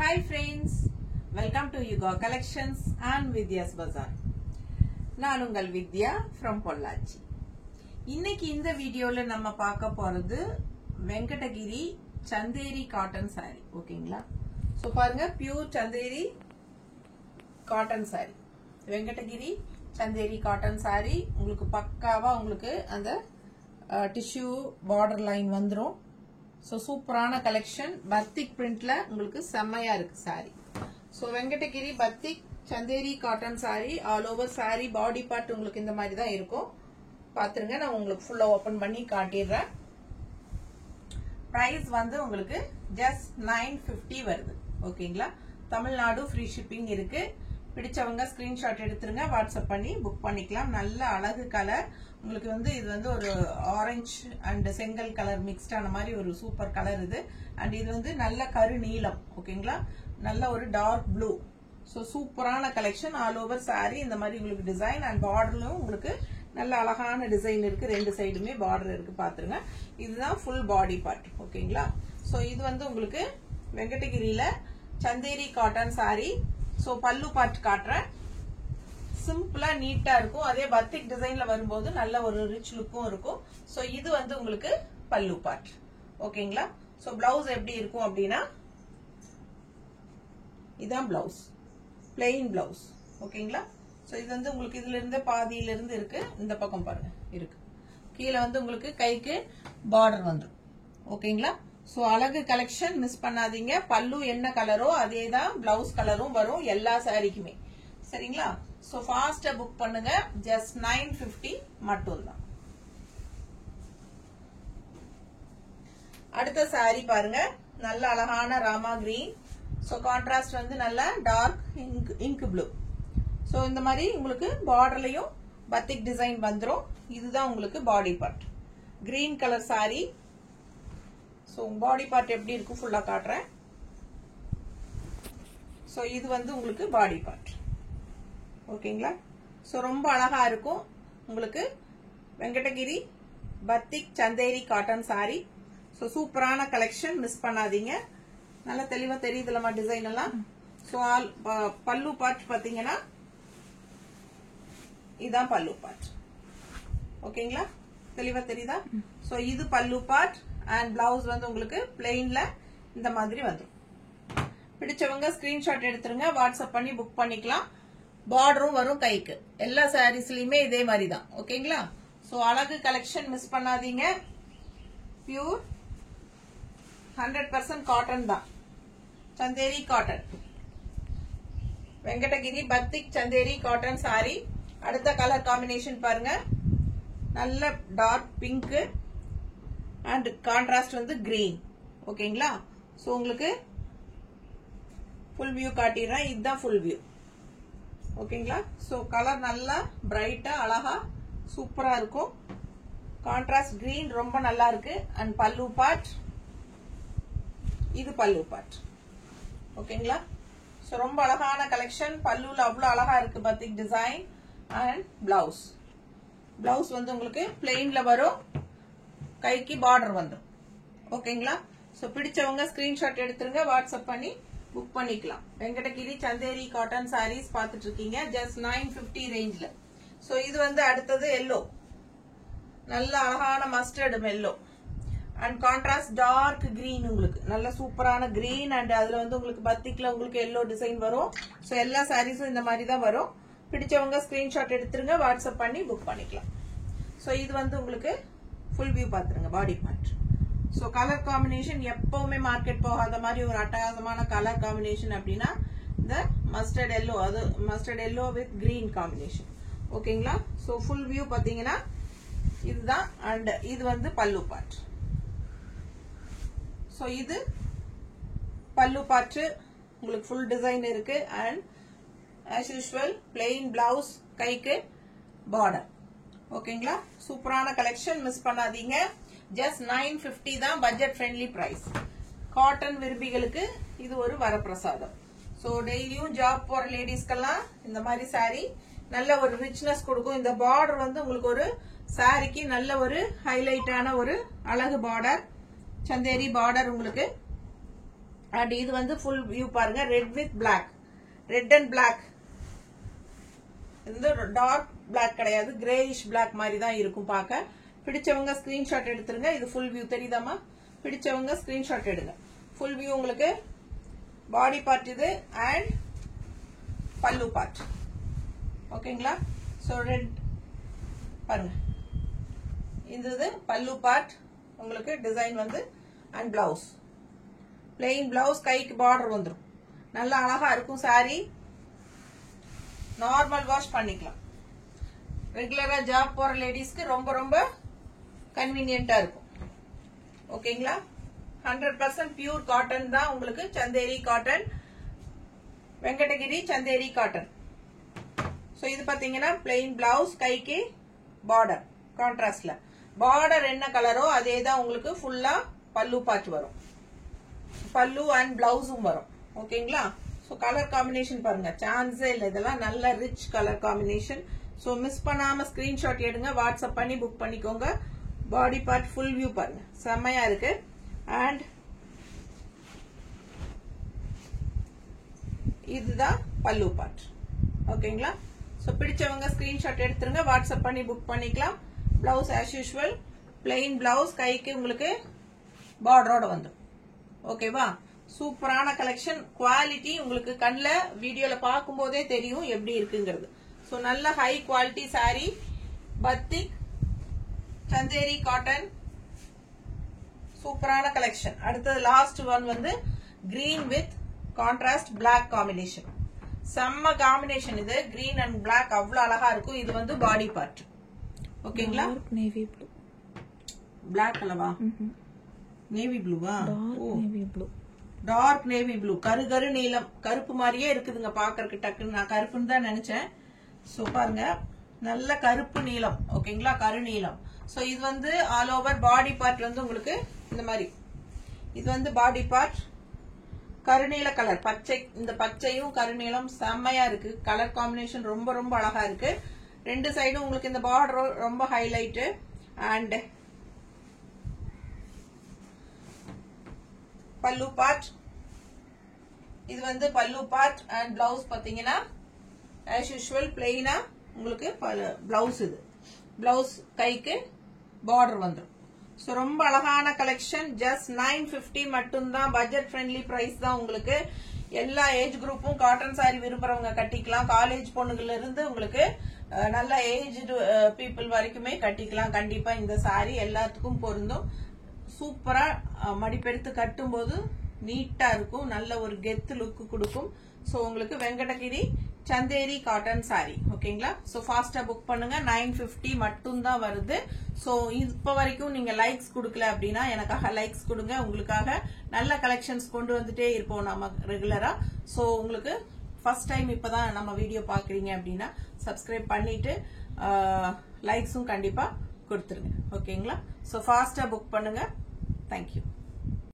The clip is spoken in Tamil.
Hi friends, welcome to Yuga Collections and Vidya's Bazaar. நான் உங்கள் வித்யா from பொள்ளாச்சி. இன்னைக்கு இந்த வீடியோல நம்ம பார்க்க போறது வெங்கடகிரி சந்தேரி காட்டன் saree. ஓகேங்களா? சோ பாருங்க pure Chanderi cotton saree. Venkatagiri Chanderi cotton saree உங்களுக்கு பக்காவா உங்களுக்கு அந்த டிஷ்யூ border line வந்துரும். So சூப்பரான கலெக்ஷன் பத்திக் பிரிண்ட்ல உங்களுக்கு செம்மையா இருக்கு saree. So Venkatagiri batik Chanderi cotton saree all over saree body part உங்களுக்கு இந்த மாதிரி தான் இருக்கும். பாத்துருங்க நான் உங்களுக்கு ஃபுல்லா ஓபன் பண்ணி காட்டிடுறேன். பிரைஸ் வந்து உங்களுக்கு just 950 வருது. ஓகேங்களா? தமிழ்நாடு ஃப்ரீ ஷிப்பிங் இருக்கு. பிடிச்சவங்க ஸ்கிரீன்ஷாட் எடுத்துருங்க, வாட்ஸ்அப் பண்ணி புக் பண்ணிக்கலாம். நல்ல அழகு கலர் உங்களுக்கு வந்து இது வந்து ஒரு ஆரஞ்சு அண்ட் செங்கல் கலர் மிக்ஸ்ட் ஆன மாதிரி ஒரு சூப்பர் கலர் இது. அண்ட் இது வந்து நல்ல கரு நீலம். ஓகேங்களா? நல்ல ஒரு டார்க் ப்ளூ. ஸோ சூப்பரான கலெக்ஷன் ஆல் ஓவர் சாரி இந்த மாதிரி உங்களுக்கு டிசைன் அண்ட் பார்டர்லும் உங்களுக்கு நல்ல அழகான டிசைன் இருக்கு. ரெண்டு சைடுமே பார்டர் இருக்கு பாத்துருங்க. இதுதான் ஃபுல் பாடி பார்ட். ஓகேங்களா? ஸோ இது வந்து உங்களுக்கு வெங்கடகிரியில Chanderi cotton sari. So pallu part காட்டுறேன். சிம்பிளா நீட்டா இருக்கும். அதே பத்திக் டிசைன்ல வரும்போது நல்ல ஒரு ரிச் லுக்கும் இருக்கும். ஸோ இது வந்து உங்களுக்கு பல்லு பார்ட். ஓகேங்களா? ஸோ பிளவுஸ் எப்படி இருக்கும் அப்படின்னா இதான் பிளவுஸ், பிளெயின் பிளவுஸ். ஓகேங்களா? ஸோ இது வந்து உங்களுக்கு இதுல இருந்து பாதியில இருந்து இருக்கு. இந்த பக்கம் பாருங்க இருக்கு. கீழே வந்து உங்களுக்கு கைக்கு பார்டர் வந்துடும். ஓகேங்களா? ஸோ அழகு கலெக்ஷன் மிஸ் பண்ணாதீங்க. பல்லு என்ன கலரோ அதே தான் பிளவுஸ் கலரும் வரும் எல்லா சாரிக்குமே. சரிங்களா? ஸோ ஃபாஸ்டா புக் பண்ணுங்க. ஜஸ்ட் 950 மட்டும் தான். அடுத்த சாரி பாருங்க, நல்ல அழகான ராமா கிரீன். ஸோ கான்ட்ராஸ்ட் வந்து நல்ல டார்க் இங்க் ப்ளூ. ஸோ இந்த மாதிரி உங்களுக்கு பார்டர்லயும் பத்திக் டிசைன் வந்துடும். இதுதான் உங்களுக்கு body part. Green colour sorry. So body part எப்படி இருக்கும் ஃபுல்லா காட்டுறேன். ஸோ இது வந்து உங்களுக்கு பாடி பார்ட். ஓகேங்களா? ஸோ ரொம்ப அழகா இருக்கும் உங்களுக்கு Venkatagiri batik Chanderi cotton sari. So சூப்பரான கலெக்ஷன் மிஸ் பண்ணாதீங்க. நல்ல தெளிவா தெரியுதுலமா டிசைன் எல்லாம். ஸோ பல்லு பார்ட் பாத்தீங்கன்னா இதான் பல்லு பார்ட். ஓகேங்களா? தெளிவா தெரியுதா? ஸோ இது பல்லு பார்ட் அண்ட் பிளவுஸ் வந்து உங்களுக்கு பிளெயின்ல இந்த மாதிரி வந்துடும். பிடிச்சவங்க ஸ்கிரீன்ஷாட் எடுத்துருங்க, வாட்ஸ்அப் பண்ணி புக் பண்ணிக்கலாம். பார்டரும் வரும் கைக்கு. எல்லா சாரீஸ்லயுமே இதே மாதிரி தான். ஓகேங்களா? ஸோ அழகு கலெக்ஷன் மிஸ் பண்ணாதீங்க. பியூர் 100% காட்டன் தான். Chanderi cotton Venkatagiri batik Chanderi cotton sari. அடுத்த கலர் காம்பினேஷன் பாருங்க, நல்ல டார்க் பிங்க் அண்ட் கான்ட்ராஸ்ட் வந்து கிரீன். ஓகேங்களா? சோ உங்களுக்கு ஃபுல் வியூ காட்டிடுறேன். இதுதான் ஃபுல் வியூ. ஓகேங்களா? சோ கலர் நல்லா பிரைட்டா அழகா சூப்பரா இருக்கும். கான்ட்ராஸ்ட் கிரீன் ரொம்ப நல்லா இருக்கு. அண்ட் பல்லு பார்ட், இது பல்லு பார்ட். ஓகேங்களா? சோ ரொம்ப அழகான கலெக்ஷன். பல்லுல அவ்வளவு அழகா இருக்கு பத்திக் டிசைன். அண்ட் பிளவுஸ், பிளவுஸ் வந்து உங்களுக்கு பிளெயின்ல வரும், கைக்கு பார்டர் வந்துடும். ஓகேங்களா? சோ பிடிச்சவங்க ஸ்கிரீன்ஷாட் எடுத்துருங்க, வாட்ஸ்அப் பண்ணி புக் பண்ணிக்கலாம். வெங்கடகிரி சந்தேரி காட்டன் சாரீஸ் பாத்துட்டு இருக்கீங்க. ஜஸ்ட் 950 ரேஞ்ச்ல. சோ இது வந்து அடுத்தது எல்லோ, நல்ல அழகான mustard yellow and contrast dark green. உங்களுக்கு நல்ல சூப்பரான கிரீன் அண்ட் அதுல வந்து உங்களுக்கு பத்திக்ல உங்களுக்கு எல்லோ டிசைன் வரும். சோ எல்லா சாரீஸும் இந்த மாதிரி தான் வரும். பிடிச்சவங்க ஸ்கிரீன்ஷாட் எடுத்துருங்க, வாட்ஸ்அப் பண்ணி புக் பண்ணிக்கலாம். சோ இது வந்து உங்களுக்கு ஃபுல் வியூ பாத்துருங்க body part. So colour combination எப்பவுமே மார்க்கெட் போகாத மாதிரி ஒரு அட்டகாசமான கலர் காம்பினேஷன் அப்படின்னா இந்த மஸ்டர்ட் எல்லோ, அது mustard yellow with green combination. ஓகேங்களா? சோ ஃபுல் வியூ பாத்தீங்கன்னா இதுதான். அண்ட் இது வந்து பல்லு பார்ட். சோ இது பல்லு பார்ட் உங்களுக்கு ஃபுல் டிசைன் இருக்கு. And as usual plain blouse, கைக்கு பார்டர். ஓகேங்களா? சூப்பரான கலெக்ஷன் மிஸ் பண்ணாதீங்க. ஜஸ்ட் 950 தான். Budget friendly price. காட்டன் விரும்பிகளுக்கு இது ஒரு வரப்பிரசாதம். சோ டெய்லியும் ஜாப் போற லேடிஸ்க்கெல்லாம் இந்த மாதிரி சாரி நல்ல ஒரு ரிச்னஸ் கொடுக்கும். இந்த பார்டர் வந்து உங்களுக்கு ஒரு சாரிக்கு நல்ல ஒரு ஹைலைட்டான ஒரு அழகு பார்டர். சந்தேரி பார்டர் உங்களுக்கு அண்ட் இது வந்து ஃபுல் வியூ பாருங்க, red with black, red and black. இது டார்க் பிளாக் கிடையாது, கிரேயிஷ் பிளாக் மாதிரி தான் இருக்கும் பார்க்க. பிடிச்சவங்க ஸ்கிரீன்ஷாட் எடுத்துருங்க. இது ஃபுல் வியூ தெரியுதாமா? பிடிச்சவங்க ஸ்கிரீன்ஷாட் எடுங்க. ஃபுல் வியூ உங்களுக்கு பாடி பார்ட் இது அண்ட் பல்லு பார்ட். ஓகேங்களா? ஸோ ரெட் பாருங்க, இது பல்லு பார்ட் உங்களுக்கு டிசைன் வந்து அண்ட் பிளவுஸ் பிளெயின் பிளவுஸ், கைக்கு பார்டர் வந்துடும். நல்லா அழகா இருக்கும் சாரி. நார்மல் வாஷ் பண்ணிக்கலாம். ரெகுலரா ஜாப் போற லேடிஸ்க்கு ரொம்ப ரொம்ப கன்வீனியன்டா இருக்கும். ஓகேங்களா? 100% பியூர் காட்டன் தான் உங்களுக்கு, Chanderi cotton, Venkatagiri Chanderi cotton. So இது பாத்தீங்கன்னா பிளெயின் பிளவுஸ், கைக்கு பார்டர் கான்ட்ராஸ்ட்ல. பார்டர் என்ன கலரோ அதே தான் உங்களுக்கு ஃபுல்லா பல்லு பார்ட் வரும். பல்லு அண்ட் பிளவுஸும் வரும். ஓகேங்களா? சோ கலர் காம்பினேஷன் பாருங்க, சான்ஸே இல்லை. இதெல்லாம் நல்ல rich colour combination. So miss பண்ணாம ஸ்கிரீன்ஷாட் எடுங்க, வாட்ஸ்அப் பண்ணி புக் பண்ணிக்கோங்க. பாடி பார்ட் ஃபுல் வியூ பாருங்க, செம்மையா இருக்கு. அண்ட் இதுதான் பல்லு பார்ட். ஓகேங்களா? சோ பிடிச்சவங்க ஸ்கிரீன்ஷாட் எடுத்துருங்க, வாட்ஸ்அப் பண்ணி புக் பண்ணிக்கலாம். Blouse as usual plain blouse, கைக்கு உங்களுக்கு பார்டரோட வந்துடும். ஓகேவா? சூப்பரான கலெக்ஷன். குவாலிட்டி உங்களுக்கு கண்ணில் வீடியோல பார்க்கும் போதே தெரியும் எப்படி இருக்குங்கிறது. சோ நல்ல high quality sari, batik Chanderi cotton, சூப்பரான கலெக்ஷன். அடுத்தது லாஸ்ட் ஒன் வந்து green with contrast black combination. செம்ம காம்பினேஷன் இது, கிரீன் அண்ட் பிளாக் அவ்வளவு அழகா இருக்கும். இது வந்து பாடி பார்ட். ஓகேங்களா? நேவி ப்ளூ, பிளாக் கலவா? நேவி ப்ளூவா? Navy blue, dark navy blue, கரு நீலம், கருப்பு மாதிரியே இருக்குதுங்க பாக்கறதுக்கு. டக்குன்னு நான் கருப்புன்னு தான் நினைச்சேன். சோ பாருங்க, நல்ல கருப்பு நீலம். ஓகேங்களா? கரு நீலம். சோ இது வந்து ஆல் ஓவர் பாடி பார்ட் வந்து உங்களுக்கு இந்த மாதிரி. இது வந்து பாடி பார்ட் கருநீல கலர், பச்சை. இந்த பச்சையும் கருநீலம் செம்மையா இருக்கு. கலர் காம்பினேஷன் ரொம்ப ரொம்ப அழகா இருக்கு. ரெண்டு சைடும் உங்களுக்கு இந்த பார்டர் ரொம்ப ஹைலைட். அண்ட் பல்லு பார்ட், இது வந்து பல்லு பார்ட் அண்ட் பிளவுஸ் பாத்தீங்கன்னா as usual பிளெயினா உங்களுக்கு பிளவுஸ். இது பிளவுஸ், கைக்கு பார்டர் வந்துடும். சோ ரொம்ப அழகான கலெக்ஷன். ஜஸ்ட் 950 மட்டும்தான். பட்ஜெட் ஃப்ரெண்ட்லி பிரைஸ் தான் உங்களுக்கு. எல்லா ஏஜ் குரூப்பும் காட்டன் சாரி விரும்புறவங்க கட்டிக்கலாம். காலேஜ் பொண்ணுங்கள்ல இருந்து உங்களுக்கு நல்ல ஏஜ்டு பீப்புள் வரைக்குமே கட்டிக்கலாம். கண்டிப்பா இந்த சாரி எல்லாத்துக்கும் பொருந்தும். சூப்பரா மடிப்பெடுத்து கட்டும் போது நீட்டா இருக்கும், நல்ல ஒரு கெத்து லுக் கொடுக்கும். சோ உங்களுக்கு வெங்கடகிரி சந்தேரி காட்டன் சாரி. ஓகேங்களா? சோ ஃபாஸ்டா புக் பண்ணுங்க. 950 மட்டும் தான் வருது. சோ இப்ப வரைக்கும் நீங்க லைக்ஸ் கொடுக்கல அப்படின்னா எனக்காக லைக்ஸ் கொடுங்க. உங்களுக்காக நல்ல கலெக்ஷன்ஸ் கொண்டு வந்துட்டே இருப்போம் நம்ம ரெகுலரா. சோ உங்களுக்கு ஃபர்ஸ்ட் டைம் இப்பதான் நம்ம வீடியோ பாக்குறீங்க அப்படின்னா சப்ஸ்கிரைப் பண்ணிட்டு லைக்ஸும் கண்டிப்பா கொடுத்துருங்க. ஓகேங்களா? சோ ஃபாஸ்டா புக் பண்ணுங்க. தேங்க்யூ.